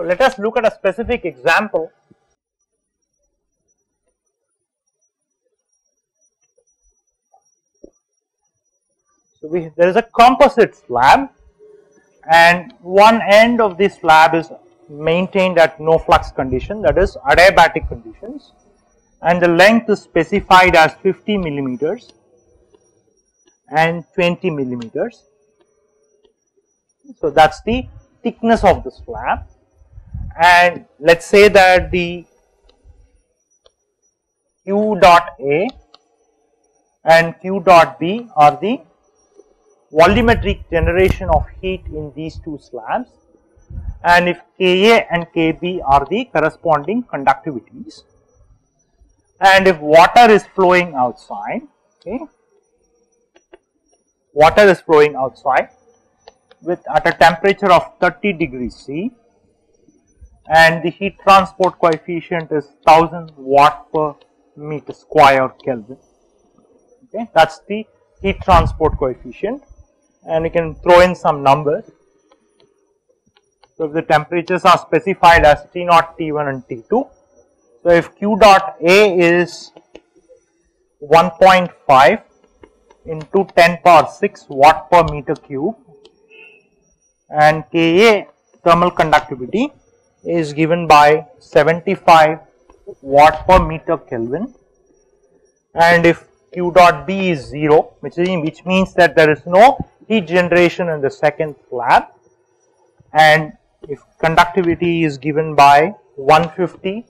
let us look at a specific example. So there is a composite slab, and one end of this slab is maintained at no flux condition, that is adiabatic conditions, and the length is specified as 50 millimeters and 20 millimeters. So that is the thickness of the slab, and let us say that the Q dot A and Q dot B are the volumetric generation of heat in these two slabs, and if Ka and Kb are the corresponding conductivities, and if water is flowing outside, okay, water is flowing outside with at a temperature of 30 degrees C, and the heat transport coefficient is 1000 watt per meter square Kelvin, okay, that is the heat transport coefficient, and you can throw in some numbers. So if the temperatures are specified as T0, T1 and T2, so if Q dot A is 1.5 into 10 power 6 watt per meter cube, and Ka thermal conductivity is given by 75 watt per meter Kelvin, and if Q dot B is 0, which means that there is no heat generation in the second slab, and if conductivity is given by 150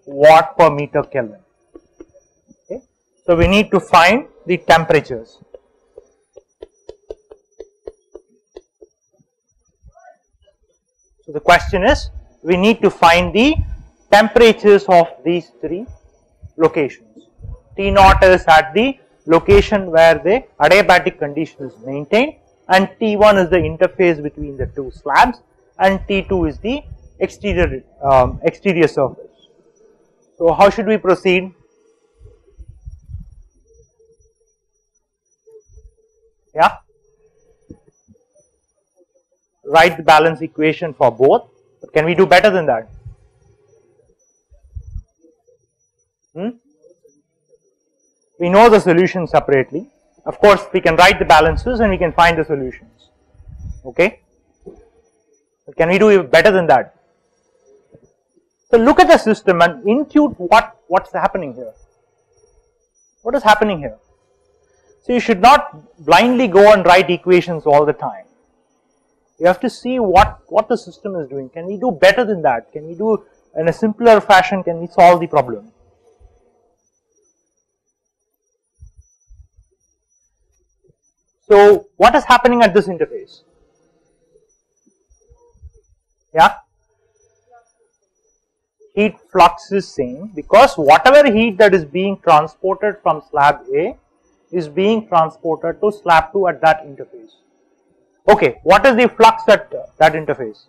watt per meter Kelvin. Okay. So we need to find the temperatures. So the question is, we need to find the temperatures of these three locations. T0 is at the location where the adiabatic condition is maintained, and T1 is the interface between the two slabs, and T2 is the exterior surface. So how should we proceed? Yeah, write the balance equation for both, but can we do better than that? We know the solutions separately. Of course, we can write the balances and we can find the solutions. Okay. But can we do better than that? So look at the system and intuit what's happening here. What is happening here? So you should not blindly go and write equations all the time. You have to see what the system is doing. Can we do better than that? Can we do in a simpler fashion? Can we solve the problem? So what is happening at this interface? Yeah, heat flux is same because whatever heat that is being transported from slab A is being transported to slab 2 at that interface. Okay, what is the flux at that interface?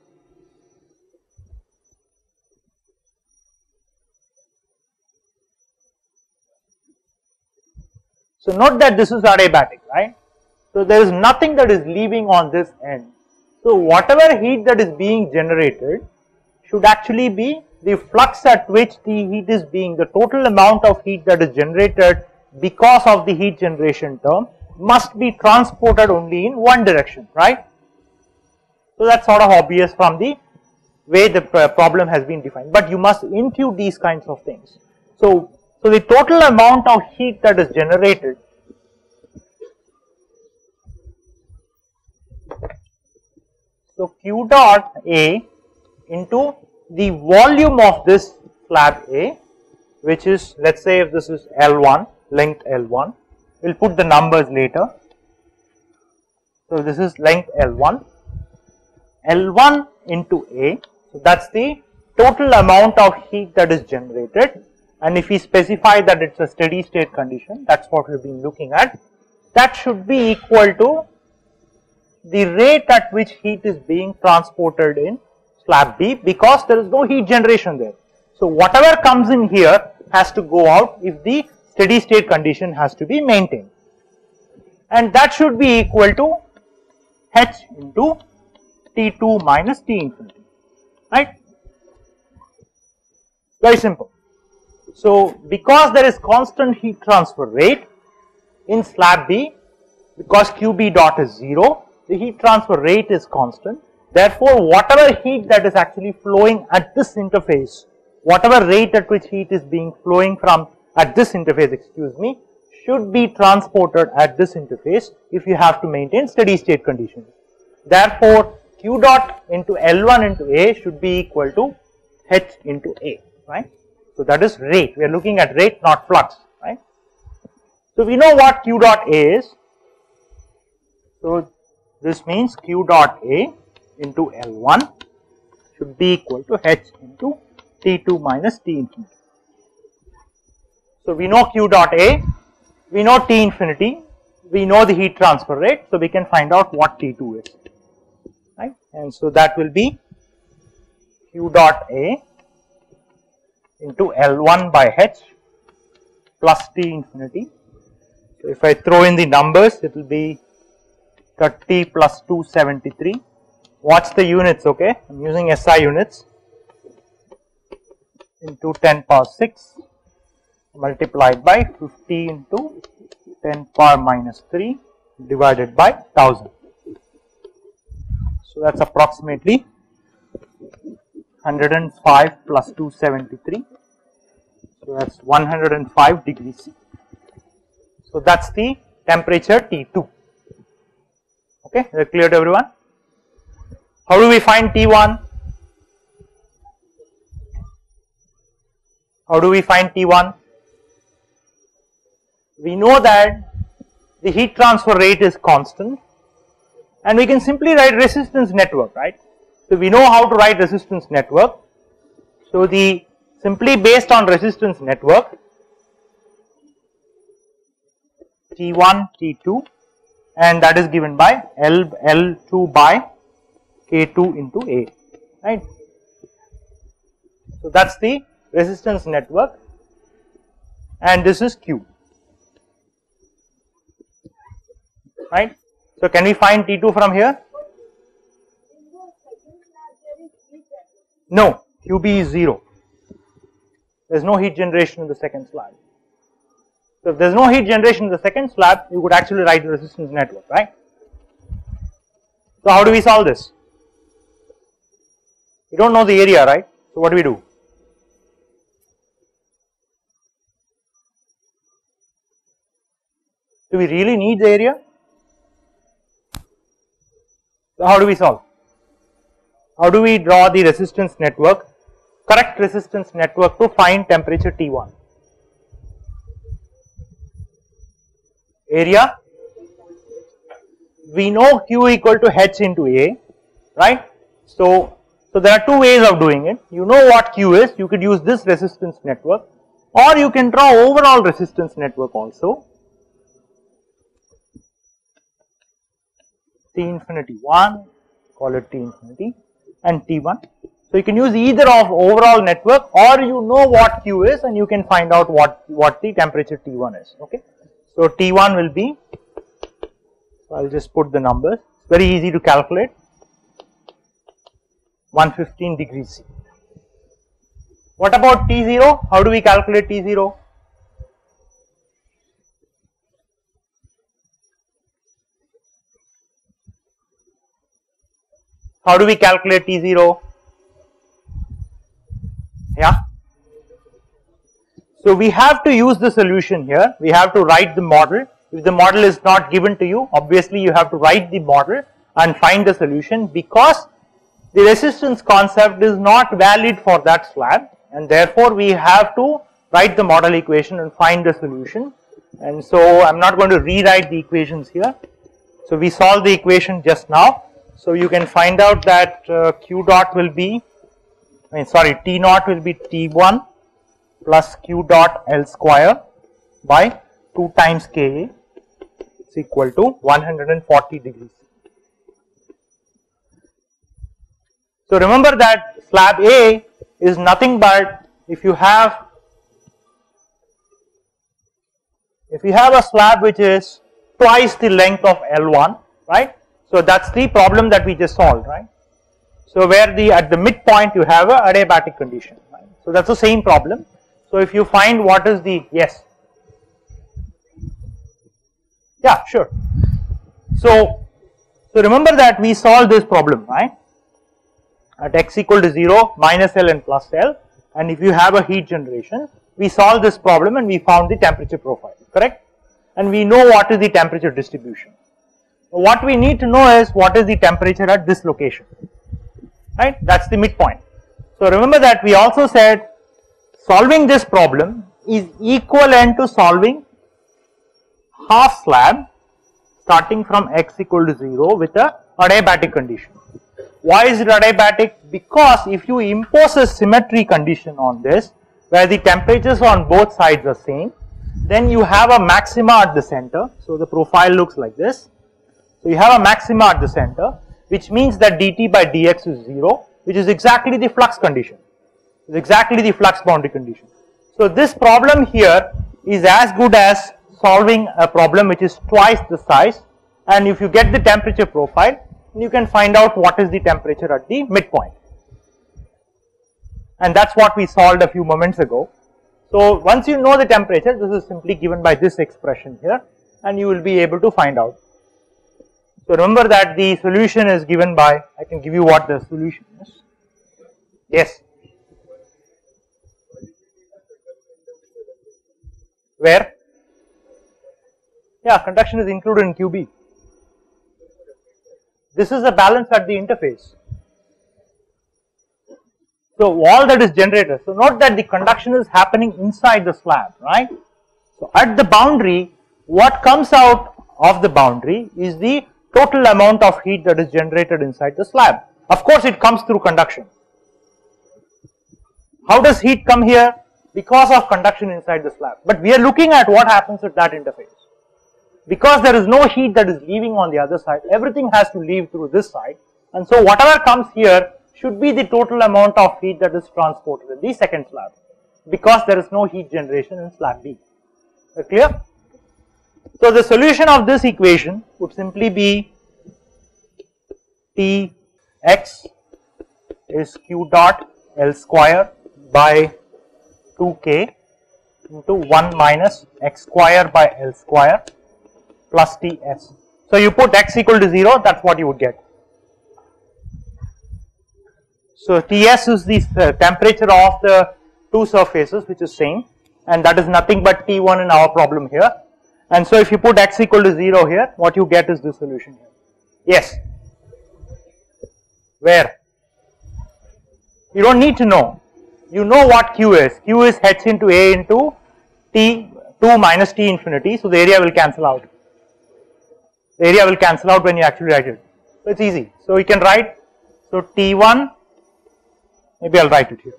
So note that this is adiabatic, right? So there is nothing that is leaving on this end. So whatever heat that is being generated should actually be the flux at which the heat is being, the total amount of heat that is generated because of the heat generation term must be transported only in one direction, right? So that's sort of obvious from the way the problem has been defined, but you must intuit these kinds of things. So the total amount of heat that is generated so Q dot A into the volume of this slab A, which is, let's say if this is L1, length L1, we'll put the numbers later. So this is length L1, L1 into A, so that's the total amount of heat that is generated, and if we specify that it's a steady state condition, that's what we've been looking at, that should be equal to the rate at which heat is being transported in slab B, because there is no heat generation there. So whatever comes in here has to go out if the steady state condition has to be maintained, and that should be equal to H into T2 minus T infinity, right? Very simple. So because there is constant heat transfer rate in slab B, because QB dot is 0, the heat transfer rate is constant. Therefore, whatever heat that is actually flowing at this interface, whatever rate at which heat is being flowing from at this interface, excuse me, should be transported at this interface if you have to maintain steady state conditions. Therefore, Q dot into L1 into A should be equal to H into A, right. So that is rate, we are looking at rate, not flux, right. So we know what Q dot A is. So this means Q dot A into L1 should be equal to H into T2 minus T infinity. So we know Q dot A, we know T infinity, we know the heat transfer rate, so we can find out what T2 is, right. And so that will be Q dot A into L1 by H plus T infinity. So if I throw in the numbers, it will be 30 plus 273. Watch the units, okay, I am using SI units, into 10 power 6 multiplied by 50 into 10 power minus 3 divided by 1000. So that is approximately 105 plus 273, so that is 105 degrees C. So that is the temperature T2, okay, is that clear to everyone? How do we find T1? How do we find T1? We know that the heat transfer rate is constant and we can simply write resistance network, right. So we know how to write resistance network. So the simply based on resistance network, T1, T2, and that is given by L2 by K2 into A, right. So that is the resistance network and this is Q, right. So can we find T2 from here? No, QB is 0, there is no heat generation in the second slab. So if there is no heat generation in the second slab, you could actually write the resistance network, right. So how do we solve this? We do not know the area, right. So what do we do? Do we really need the area? So how do we solve? How do we draw the resistance network, correct resistance network to find temperature T1? Area, we know Q equal to H into A, right. So there are two ways of doing it. You know what Q is, you could use this resistance network or you can draw overall resistance network also. T infinity 1, call it T infinity, and T1. So you can use either of overall network or you know what Q is and you can find out what the temperature T1 is, okay. So T1 will be, I will just put the numbers, it's very easy to calculate, 115 degrees C. What about T0? How do we calculate T0? How do we calculate T0? Yeah. So we have to use the solution here, we have to write the model. If the model is not given to you, obviously you have to write the model and find the solution, because the resistance concept is not valid for that slab and therefore we have to write the model equation and find the solution. And so I am not going to rewrite the equations here. So we solved the equation just now. So you can find out that Q dot will be, T naught will be T1 plus Q dot L square by 2 times Ka is equal to 140 degrees. So remember that slab A is nothing but, if you have a slab which is twice the length of L1, right. So that is the problem that we just solved, right. So where at the midpoint you have a adiabatic condition, right? So that's the same problem. So if you find what is the, yes, yeah, sure. So remember that we solved this problem, right? At x equal to 0, minus L and plus L, and if you have a heat generation, we solved this problem and we found the temperature profile, correct? And we know what is the temperature distribution. What we need to know is what is the temperature at this location, right? That's the midpoint. So remember that we also said solving this problem is equivalent to solving half slab starting from x equal to 0 with a adiabatic condition. Why is it adiabatic? Because if you impose a symmetry condition on this where the temperatures on both sides are same, then you have a maxima at the center. So the profile looks like this. So you have a maxima at the center, which means that dt by dx is 0, which is exactly the flux condition, is exactly the flux boundary condition. So this problem here is as good as solving a problem which is twice the size, and if you get the temperature profile, you can find out what is the temperature at the midpoint, and that's what we solved a few moments ago. So once you know the temperature, this is simply given by this expression here, and you will be able to find out. So remember that the solution is given by, I can give you what the solution is. Yes. Where? Yeah, conduction is included in QB. This is the balance at the interface. So all that is generated. So note that the conduction is happening inside the slab, right? So at the boundary, what comes out of the boundary is the total amount of heat that is generated inside the slab. Of course, it comes through conduction. How does heat come here? Because of conduction inside the slab. But we are looking at what happens at that interface. Because there is no heat that is leaving on the other side, everything has to leave through this side, and so whatever comes here should be the total amount of heat that is transported in the second slab, because there is no heat generation in slab B. Clear? So the solution of this equation would simply be Tx is q dot L square by 2k into 1 minus x square by L square plus Ts. So you put x equal to 0, that's what you would get. So Ts is the temperature of the two surfaces, which is same, and that is nothing but T1 in our problem here. And so if you put x equal to 0 here, what you get is the solution here. Yes. Where? You don't need to know. You know what Q is. Q is h into A into T2 minus T infinity, so the area will cancel out. The area will cancel out when you actually write it. So it's easy. So you can write, so T1, maybe I'll write it here.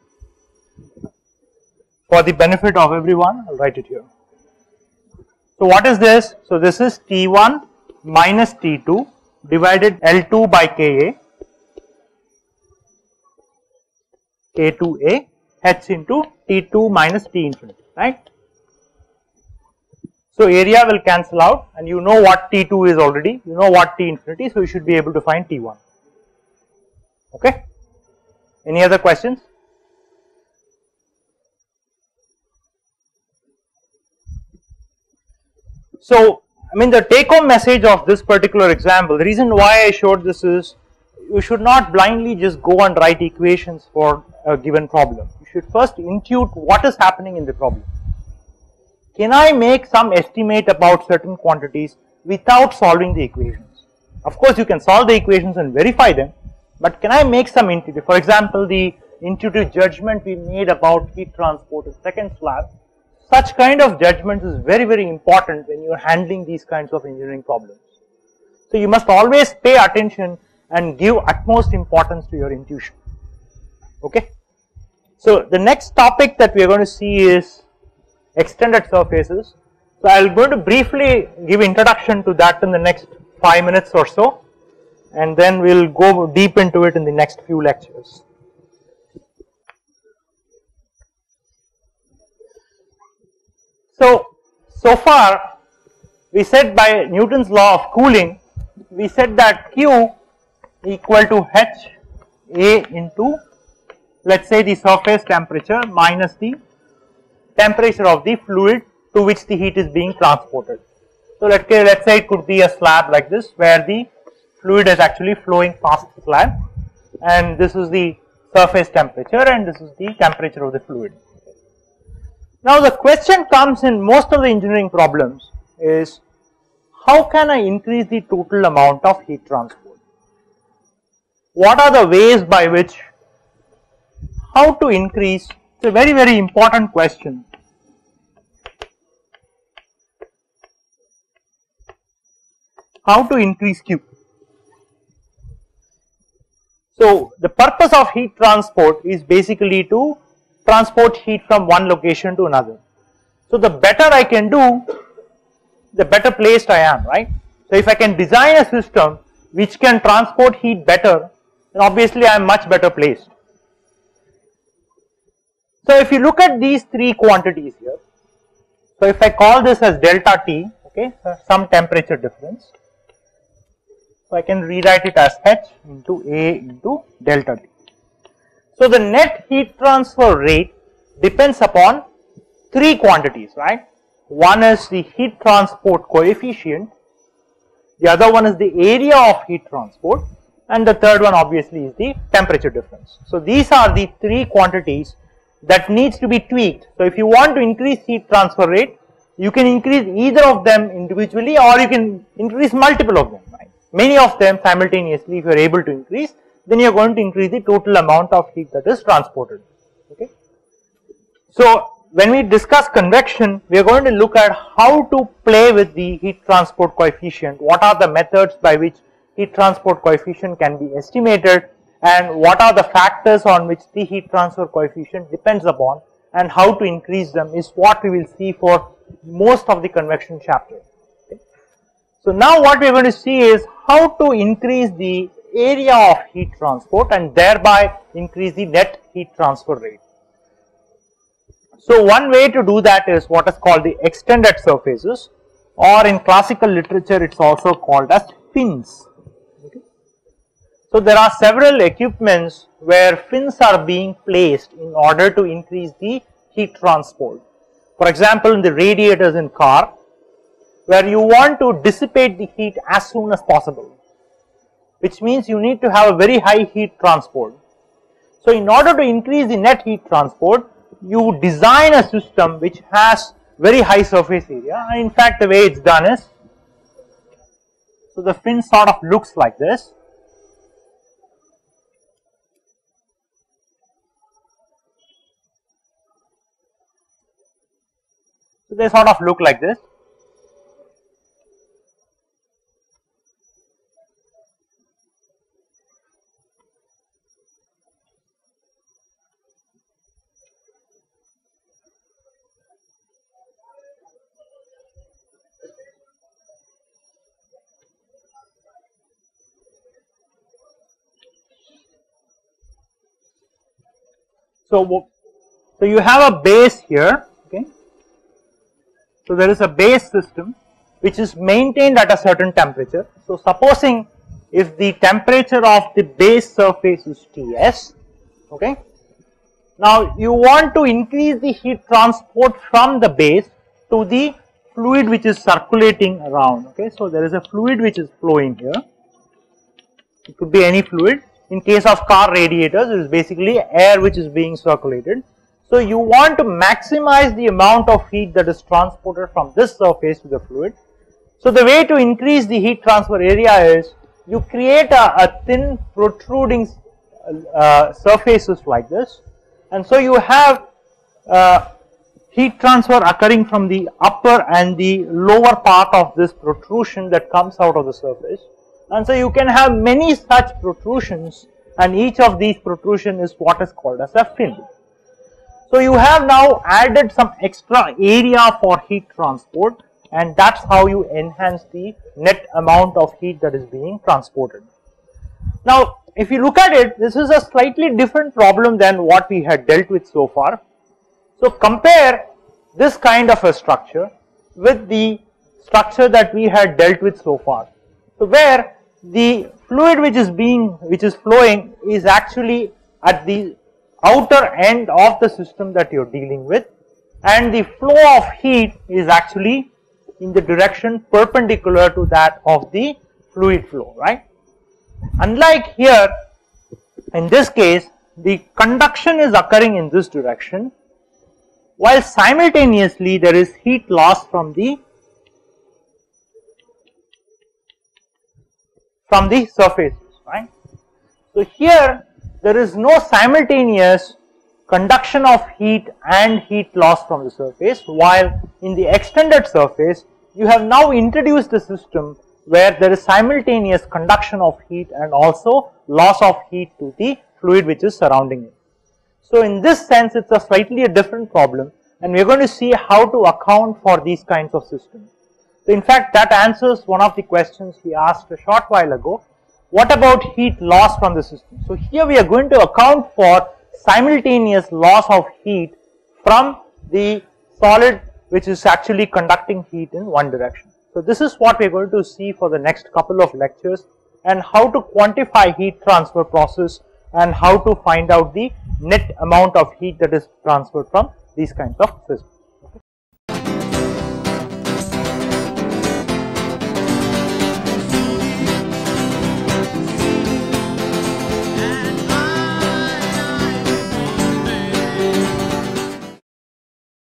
For the benefit of everyone, I'll write it here. So what is this? So this is T1 minus T2 divided L2 by Ka, K2A, h into T2 minus T infinity, right? So area will cancel out, and you know what T2 is already, you know what T infinity, so you should be able to find T1. Okay? Any other questions? So, I mean, the take home message of this particular example, the reason why I showed this is, you should not blindly just go and write equations for a given problem. You should first intuit what is happening in the problem. Can I make some estimate about certain quantities without solving the equations? Of course, you can solve the equations and verify them, but can I make some intuitive, for example, the intuitive judgment we made about heat transport in second slab, such kind of judgments is very, very important when you are handling these kinds of engineering problems. So you must always pay attention and give utmost importance to your intuition. Okay. So the next topic that we are going to see is extended surfaces. So I am going to briefly give introduction to that in the next 5 minutes or so, and then we will go deep into it in the next few lectures. So far we said by Newton's law of cooling, we said that Q equal to H A into, let us say, the surface temperature minus the temperature of the fluid to which the heat is being transported. So let's say it could be a slab like this, where the fluid is actually flowing past the slab, and this is the surface temperature and this is the temperature of the fluid. Now the question comes in most of the engineering problems is, how can I increase the total amount of heat transport? What are the ways by which, how to increase? It's a very, very important question. How to increase Q? So the purpose of heat transport is basically to transport heat from one location to another. So the better I can do, the better placed I am, right? So if I can design a system which can transport heat better, then obviously I am much better placed. So if you look at these three quantities here, so if I call this as delta T, okay, some temperature difference. So I can rewrite it as H into A into delta T. So the net heat transfer rate depends upon three quantities, right? One is the heat transport coefficient, the other one is the area of heat transport, and the third one obviously is the temperature difference. So these are the three quantities that needs to be tweaked. So if you want to increase heat transfer rate, you can increase either of them individually, or you can increase multiple of them, right? Many of them simultaneously. If you are able to increase, then you are going to increase the total amount of heat that is transported. Okay. So when we discuss convection, we are going to look at how to play with the heat transport coefficient, what are the methods by which heat transport coefficient can be estimated, and what are the factors on which the heat transfer coefficient depends upon, and how to increase them is what we will see for most of the convection chapter. Okay. So now what we are going to see is how to increase the area of heat transport and thereby increase the net heat transfer rate. So one way to do that is what is called the extended surfaces, or in classical literature it is also called as fins. Okay. So there are several equipments where fins are being placed in order to increase the heat transport. For example, in the radiators in car, where you want to dissipate the heat as soon as possible, which means you need to have a very high heat transport. So in order to increase the net heat transport, you design a system which has very high surface area, and in fact the way it is done is, so the fin sort of looks like this. So they sort of look like this. So you have a base here, okay. So there is a base system which is maintained at a certain temperature. So supposing if the temperature of the base surface is Ts, okay. Now you want to increase the heat transport from the base to the fluid which is circulating around, okay. So there is a fluid which is flowing here, it could be any fluid. In case of car radiators, it is basically air which is being circulated. So you want to maximize the amount of heat that is transported from this surface to the fluid. So the way to increase the heat transfer area is you create a thin protruding surfaces like this, and so you have heat transfer occurring from the upper and the lower part of this protrusion that comes out of the surface. And so you can have many such protrusions, and each of these protrusion is what is called as a fin. So you have now added some extra area for heat transport, and that is how you enhance the net amount of heat that is being transported. Now if you look at it, this is a slightly different problem than what we had dealt with so far. So compare this kind of a structure with the structure that we had dealt with so far. So where the fluid which is flowing is actually at the outer end of the system that you are dealing with, and the flow of heat is actually in the direction perpendicular to that of the fluid flow, right. Unlike here, in this case the conduction is occurring in this direction, while simultaneously there is heat loss from the surfaces, right. So here there is no simultaneous conduction of heat and heat loss from the surface, while in the extended surface you have now introduced a system where there is simultaneous conduction of heat and also loss of heat to the fluid which is surrounding it. So in this sense it is a slightly different problem, and we are going to see how to account for these kinds of systems. So in fact that answers one of the questions he asked a short while ago. What about heat loss from the system? So here we are going to account for simultaneous loss of heat from the solid which is actually conducting heat in one direction. So this is what we are going to see for the next couple of lectures, and how to quantify heat transfer process and how to find out the net amount of heat that is transferred from these kinds of systems.